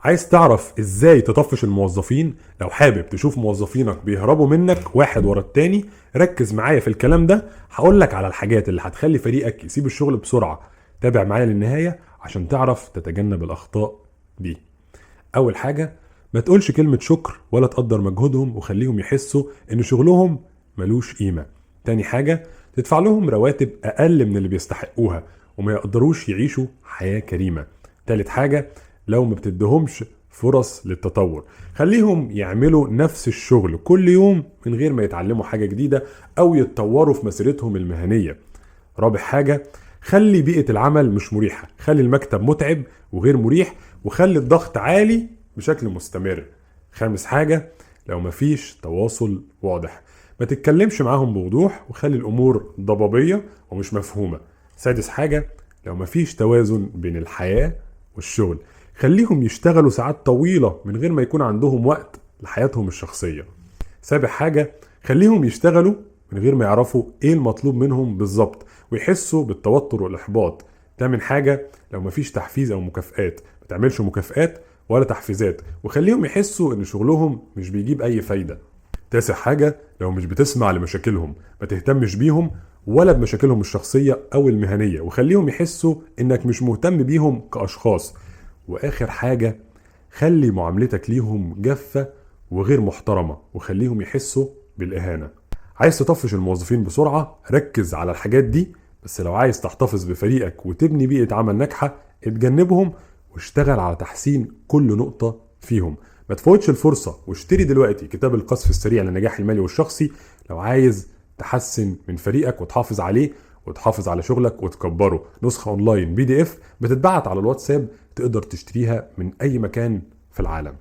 عايز تعرف ازاي تطفش الموظفين؟ لو حابب تشوف موظفينك بيهربوا منك واحد ورا التاني، ركز معايا في الكلام ده. هقولك على الحاجات اللي هتخلي فريقك يسيب الشغل بسرعة. تابع معايا للنهاية عشان تعرف تتجنب الأخطاء دي. أول حاجة، ما تقولش كلمة شكر ولا تقدر مجهودهم وخليهم يحسوا إن شغلهم ملوش قيمة. تاني حاجة، تدفع لهم رواتب أقل من اللي بيستحقوها وما يقدروش يعيشوا حياة كريمة. تالت حاجة، لو ما بتدهمش فرص للتطور، خليهم يعملوا نفس الشغل كل يوم من غير ما يتعلموا حاجة جديدة أو يتطوروا في مسيرتهم المهنية. رابع حاجة، خلي بيئة العمل مش مريحة، خلي المكتب متعب وغير مريح، وخلي الضغط عالي بشكل مستمر. خامس حاجة، لو مفيش تواصل واضح، ما تتكلمش معاهم بوضوح وخلي الأمور ضبابية ومش مفهومة. سادس حاجة، لو مفيش توازن بين الحياة والشغل، خليهم يشتغلوا ساعات طويلة من غير ما يكون عندهم وقت لحياتهم الشخصية. سابع حاجة، خليهم يشتغلوا من غير ما يعرفوا ايه المطلوب منهم بالظبط ويحسوا بالتوتر والإحباط. تامن حاجة، لو مفيش تحفيز أو مكافآت، ما تعملش مكافآت ولا تحفيزات وخليهم يحسوا ان شغلهم مش بيجيب اي فايدة. تاسع حاجة، لو مش بتسمع لمشاكلهم ما تهتمش بيهم ولا بمشاكلهم الشخصية او المهنية وخليهم يحسوا انك مش مهتم بيهم كأشخاص. واخر حاجة، خلي معاملتك ليهم جافة وغير محترمة وخليهم يحسوا بالإهانة. عايز تطفش الموظفين بسرعة؟ ركز على الحاجات دي. بس لو عايز تحتفظ بفريقك وتبني بيئة عمل ناجحة، اتجنبهم واشتغل على تحسين كل نقطة فيهم. ما تفوتش الفرصة واشتري دلوقتي كتاب القصف السريع للنجاح المالي والشخصي لو عايز تحسن من فريقك وتحافظ عليه وتحافظ على شغلك وتكبره. نسخة اونلاين PDF بتتبعت على الواتساب، تقدر تشتريها من اي مكان في العالم.